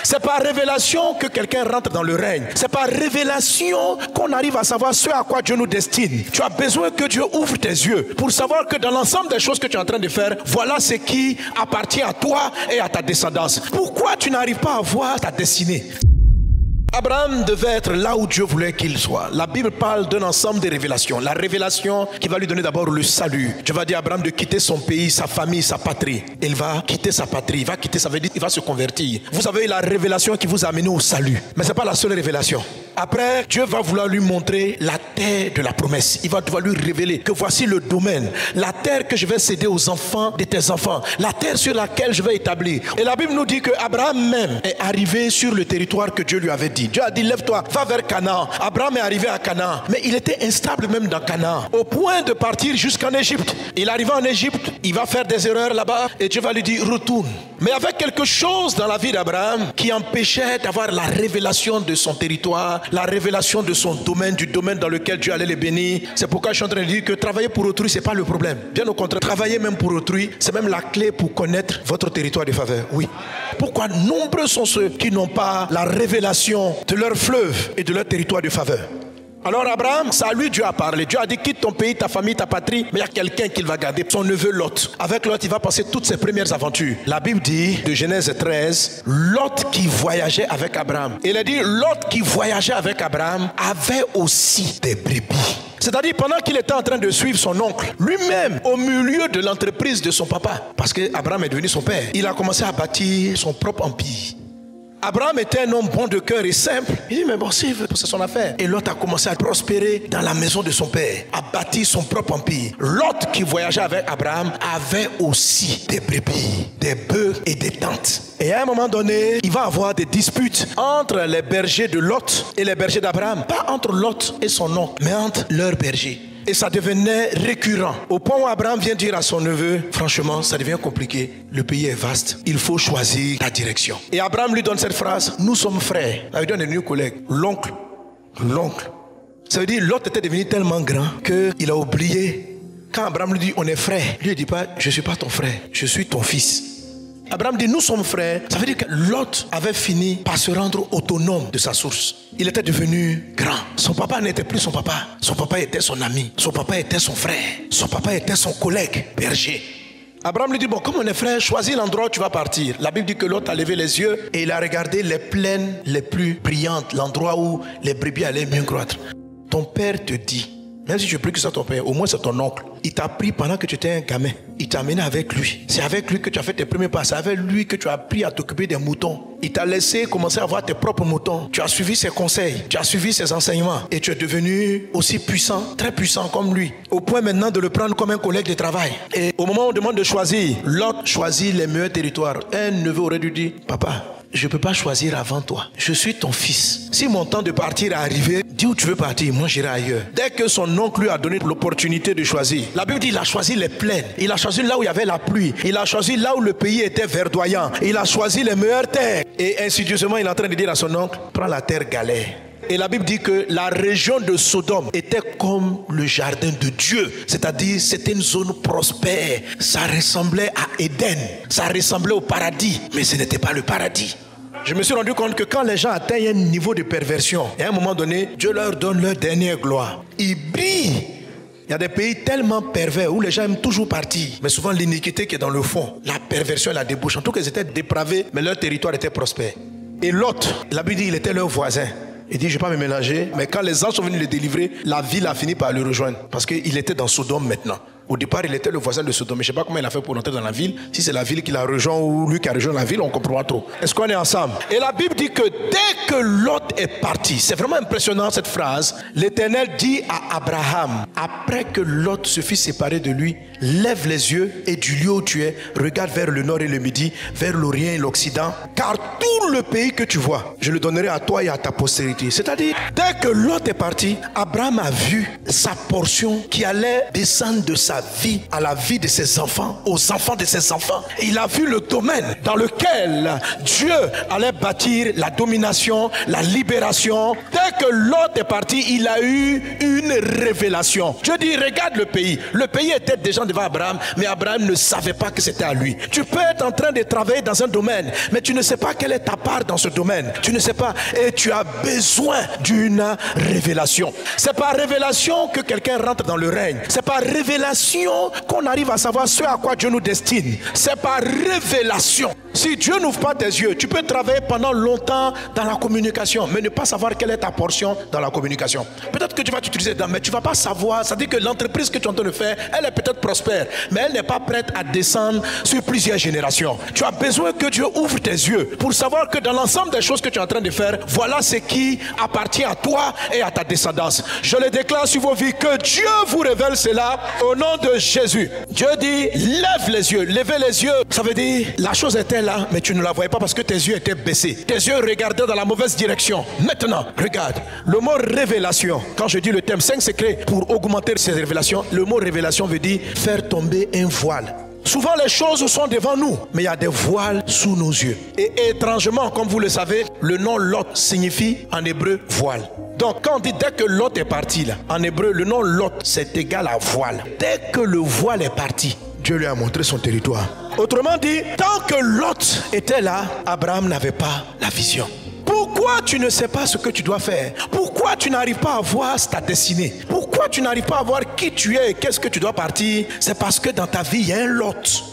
C'est par révélation que quelqu'un rentre dans le règne. C'est par révélation qu'on arrive à savoir ce à quoi Dieu nous destine. Tu as besoin que Dieu ouvre tes yeux pour savoir que dans l'ensemble des choses que tu es en train de faire, voilà ce qui appartient à toi et à ta descendance. Pourquoi tu n'arrives pas à voir ta destinée? Abraham devait être là où Dieu voulait qu'il soit. La Bible parle d'un ensemble de révélations. La révélation qui va lui donner d'abord le salut. Dieu va dire à Abraham de quitter son pays, sa famille, sa patrie. Il va quitter sa patrie. Il va quitter, ça veut dire qu'il va se convertir. Vous avez la révélation qui vous a amené au salut. Mais ce n'est pas la seule révélation. Après, Dieu va vouloir lui montrer la terre de la promesse. Il va devoir lui révéler que voici le domaine. La terre que je vais céder aux enfants de tes enfants. La terre sur laquelle je vais établir. Et la Bible nous dit que Abraham même est arrivé sur le territoire que Dieu lui avait dit. Dieu a dit lève-toi, va vers Canaan. Abraham est arrivé à Canaan. Mais il était instable même dans Canaan. Au point de partir jusqu'en Égypte. Il arrive en Égypte, il va faire des erreurs là-bas. Et Dieu va lui dire retourne. Mais avec quelque chose dans la vie d'Abraham qui empêchait d'avoir la révélation de son territoire, la révélation de son domaine, du domaine dans lequel Dieu allait les bénir. C'est pourquoi je suis en train de dire que travailler pour autrui, ce n'est pas le problème. Bien au contraire, travailler même pour autrui, c'est même la clé pour connaître votre territoire de faveur. Oui. Pourquoi nombreux sont ceux qui n'ont pas la révélation de leur fleuve et de leur territoire de faveur? Alors Abraham, ça à lui Dieu a parlé. Dieu a dit quitte ton pays, ta famille, ta patrie. Mais il y a quelqu'un qui va garder, son neveu Lot. Avec Lot, il va passer toutes ses premières aventures. La Bible dit, de Genèse 13, Lot qui voyageait avec Abraham. Il a dit, Lot qui voyageait avec Abraham avait aussi des brebis. C'est-à-dire pendant qu'il était en train de suivre son oncle, lui-même au milieu de l'entreprise de son papa, parce que Abraham est devenu son père, il a commencé à bâtir son propre empire. Abraham était un homme bon de cœur et simple. Il dit mais bon, c'est son affaire. Et Lot a commencé à prospérer dans la maison de son père, à bâtir son propre empire. Lot qui voyageait avec Abraham avait aussi des brebis, des bœufs et des tentes. Et à un moment donné, il va avoir des disputes entre les bergers de Lot et les bergers d'Abraham. Pas entre Lot et son oncle, mais entre leurs bergers. Et ça devenait récurrent. Au point où Abraham vient dire à son neveu, franchement, ça devient compliqué. Le pays est vaste. Il faut choisir ta direction. Et Abraham lui donne cette phrase, nous sommes frères. Ça veut dire un nouveau collègue, l'oncle. Ça veut dire Lot était devenu tellement grand qu'il a oublié. Quand Abraham lui dit, on est frères, lui ne dit pas, je ne suis pas ton frère, je suis ton fils. Abraham dit, nous sommes frères. Ça veut dire que Lot avait fini par se rendre autonome de sa source. Il était devenu grand. Son papa n'était plus son papa. Son papa était son ami. Son papa était son frère. Son papa était son collègue berger. Abraham lui dit, bon, comme on est frères, choisis l'endroit où tu vas partir. La Bible dit que Lot a levé les yeux et il a regardé les plaines les plus brillantes, l'endroit où les brebis allaient mieux croître. Ton père te dit, même si tu pries que c'est ton père, au moins c'est ton oncle. Il t'a pris pendant que tu étais un gamin. Il t'a amené avec lui. C'est avec lui que tu as fait tes premiers pas. C'est avec lui que tu as appris à t'occuper des moutons. Il t'a laissé commencer à avoir tes propres moutons. Tu as suivi ses conseils. Tu as suivi ses enseignements. Et tu es devenu aussi puissant, très puissant comme lui. Au point maintenant de le prendre comme un collègue de travail. Et au moment où on demande de choisir, Lot choisit les meilleurs territoires. Un neveu aurait dû dire, papa, je ne peux pas choisir avant toi. Je suis ton fils. Si mon temps de partir est arrivé, dis où tu veux partir, moi j'irai ailleurs. Dès que son oncle lui a donné l'opportunité de choisir, la Bible dit qu'il a choisi les plaines. Il a choisi là où il y avait la pluie. Il a choisi là où le pays était verdoyant. Il a choisi les meilleures terres. Et insidieusement, il est en train de dire à son oncle, prends la terre galère. Et la Bible dit que la région de Sodome était comme le jardin de Dieu. C'est-à-dire, c'était une zone prospère. Ça ressemblait à Éden. Ça ressemblait au paradis. Mais ce n'était pas le paradis. Je me suis rendu compte que quand les gens atteignent un niveau de perversion, et à un moment donné, Dieu leur donne leur dernière gloire. Ils brillent. Il y a des pays tellement pervers où les gens aiment toujours partir. Mais souvent, l'iniquité qui est dans le fond, la perversion et la débauche. En tout cas, ils étaient dépravés, mais leur territoire était prospère. Et Lot, la Bible dit qu'il était leur voisin. Il dit, je ne vais pas me mélanger. Mais quand les anges sont venus le délivrer, la ville a fini par le rejoindre. Parce qu'il était dans Sodome maintenant. Au départ, il était le voisin de Sodome. Mais je ne sais pas comment il a fait pour entrer dans la ville. Si c'est la ville qui l'a rejoint ou lui qui a rejoint la ville, on ne comprend pas trop. Est-ce qu'on est ensemble? Et la Bible dit que dès que Lot est parti, c'est vraiment impressionnant cette phrase, l'Éternel dit à Abraham, après que Lot se fut séparé de lui, lève les yeux et du lieu où tu es, regarde vers le nord et le midi, vers l'orient et l'occident, car tout le pays que tu vois, je le donnerai à toi et à ta postérité. C'est-à-dire, dès que Lot est parti, Abraham a vu sa portion qui allait descendre de sa sa vie à la vie de ses enfants, aux enfants de ses enfants. Il a vu le domaine dans lequel Dieu allait bâtir la domination, la libération. Dès que Lot est parti, il a eu une révélation. Dieu dit, regarde le pays. Le pays était déjà devant Abraham, mais Abraham ne savait pas que c'était à lui. Tu peux être en train de travailler dans un domaine, mais tu ne sais pas quelle est ta part dans ce domaine. Tu ne sais pas, et tu as besoin d'une révélation. C'est par révélation que quelqu'un rentre dans le règne. C'est par révélation qu'on arrive à savoir ce à quoi Dieu nous destine. C'est par révélation. Si Dieu n'ouvre pas tes yeux, tu peux travailler pendant longtemps dans la communication, mais ne pas savoir quelle est ta portion dans la communication. Peut-être que tu vas t'utiliser dedans, mais tu ne vas pas savoir. Ça dit que l'entreprise que tu es en train de faire, elle est peut-être prospère, mais elle n'est pas prête à descendre sur plusieurs générations. Tu as besoin que Dieu ouvre tes yeux pour savoir que dans l'ensemble des choses que tu es en train de faire, voilà ce qui appartient à toi et à ta descendance. Je le déclare sur vos vies, que Dieu vous révèle cela au nom de Jésus. Dieu dit, lève les yeux. Lever les yeux, ça veut dire, la chose était là, mais tu ne la voyais pas parce que tes yeux étaient baissés. Tes yeux regardaient dans la mauvaise direction. Maintenant, regarde, le mot révélation, quand je dis le thème 5 secrets pour augmenter ces révélations, le mot révélation veut dire faire tomber un voile. Souvent les choses sont devant nous, mais il y a des voiles sous nos yeux. Et étrangement, comme vous le savez, le nom Lot signifie en hébreu voile. Donc quand on dit dès que Lot est parti là, en hébreu le nom Lot c'est égal à voile. Dès que le voile est parti, Dieu lui a montré son territoire. Autrement dit, tant que Lot était là, Abraham n'avait pas la vision. Pourquoi tu ne sais pas ce que tu dois faire? Pourquoi tu n'arrives pas à voir ta destinée? Pourquoi tu n'arrives pas à voir qui tu es et qu'est-ce que tu dois partir? C'est parce que dans ta vie, il y a un Lot.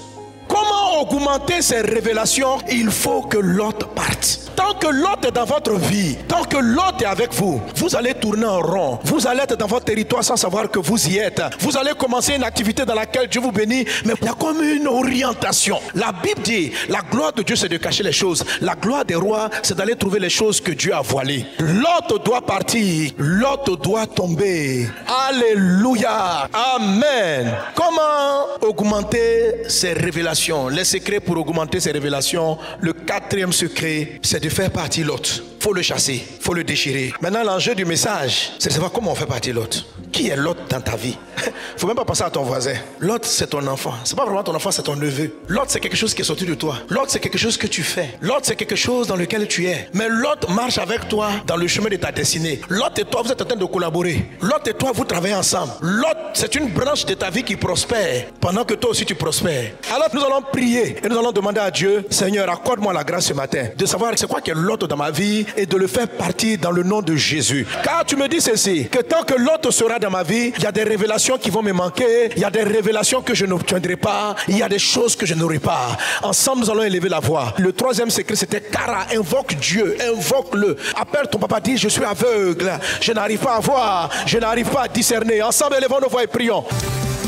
Comment augmenter ces révélations? Il faut que Lot parte. Tant que Lot est dans votre vie, tant que Lot est avec vous, vous allez tourner en rond. Vous allez être dans votre territoire sans savoir que vous y êtes. Vous allez commencer une activité dans laquelle Dieu vous bénit, mais il y a comme une orientation. La Bible dit, la gloire de Dieu c'est de cacher les choses. La gloire des rois c'est d'aller trouver les choses que Dieu a voilées. Lot doit partir. Lot doit tomber. Alléluia. Amen. Comment augmenter ces révélations? Les secrets pour augmenter ces révélations. Le quatrième secret, c'est de faire partie Lot. Il faut le chasser, il faut le déchirer. Maintenant, l'enjeu du message, c'est de savoir comment on fait partie Lot. Qui est Lot dans ta vie? Il ne faut même pas penser à ton voisin. Lot, c'est ton enfant. Ce n'est pas vraiment ton enfant, c'est ton neveu. Lot, c'est quelque chose qui est sorti de toi. Lot, c'est quelque chose que tu fais. Lot, c'est quelque chose dans lequel tu es. Mais Lot marche avec toi dans le chemin de ta destinée. Lot et toi, vous êtes en train de collaborer. Lot et toi, vous travaillez ensemble. Lot, c'est une branche de ta vie qui prospère pendant que toi aussi tu prospères. Alors, nous allons prier et nous allons demander à Dieu, Seigneur, accorde-moi la grâce ce matin de savoir c'est quoi qui est Lot dans ma vie et de le faire partir dans le nom de Jésus. Car tu me dis ceci, que tant que Lot sera dans ma vie, il y a des révélations qui vont me manquer, il y a des révélations que je n'obtiendrai pas, il y a des choses que je n'aurai pas. Ensemble, nous allons élever la voix. Le troisième secret, c'était Kara, invoque Dieu, invoque-le. Appelle ton papa, dis, je suis aveugle, je n'arrive pas à voir, je n'arrive pas à discerner. Ensemble, élevons nos voix et prions.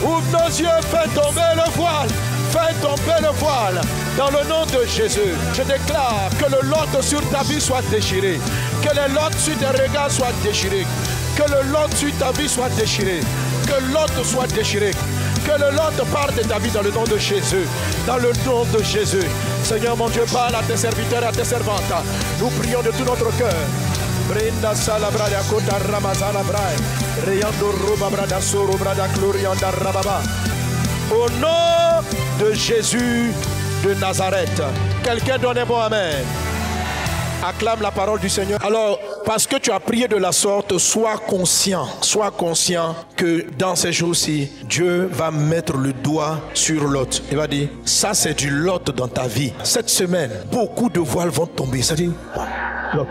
Ouvre nos yeux, fais tomber le voile. Fais tomber le voile dans le nom de Jésus. Je déclare que le lot sur ta vie soit déchiré. Que le lot sur tes regards soit déchiré. Que le lot sur ta vie soit déchiré. Que le lot soit déchiré. Que le lot parte de ta vie dans le nom de Jésus. Dans le nom de Jésus. Seigneur mon Dieu, parle à tes serviteurs et à tes servantes. Nous prions de tout notre cœur. Brenda salabrada kota ramazana brai. Reyando roba brada soro brada glorianda rababa. Au nom de Jésus de Nazareth. Quelqu'un donne un bon amen. Acclame la parole du Seigneur. Alors, parce que tu as prié de la sorte, sois conscient que dans ces jours-ci, Dieu va mettre le doigt sur Lot. Il va dire, ça c'est du Lot dans ta vie. Cette semaine, beaucoup de voiles vont tomber. Ça dit, Lot,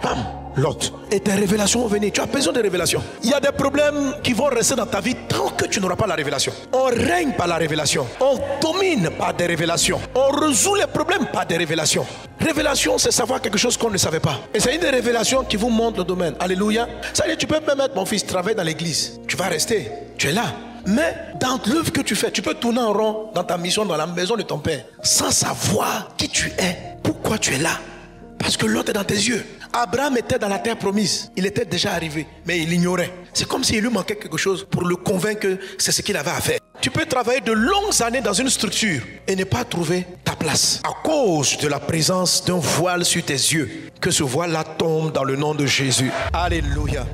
bam. Lot. Et tes révélations vont venir. Tu as besoin de révélations. Il y a des problèmes qui vont rester dans ta vie tant que tu n'auras pas la révélation. On règne par la révélation. On domine par des révélations. On résout les problèmes par des révélations. Révélation, c'est savoir quelque chose qu'on ne savait pas. Et c'est une des révélations qui vous montre le domaine. Alléluia. Ça veut dire, tu peux même mettre mon fils travailler dans l'église. Tu vas rester. Tu es là. Mais dans l'œuvre que tu fais, tu peux tourner en rond dans ta mission, dans la maison de ton père, sans savoir qui tu es, pourquoi tu es là. Parce que l'autre est dans tes yeux. Abraham était dans la terre promise. Il était déjà arrivé, mais il l'ignorait. C'est comme s'il lui manquait quelque chose pour le convaincre que c'est ce qu'il avait à faire. Tu peux travailler de longues années dans une structure et ne pas trouver ta place à cause de la présence d'un voile sur tes yeux. Que ce voile-là tombe dans le nom de Jésus. Alléluia.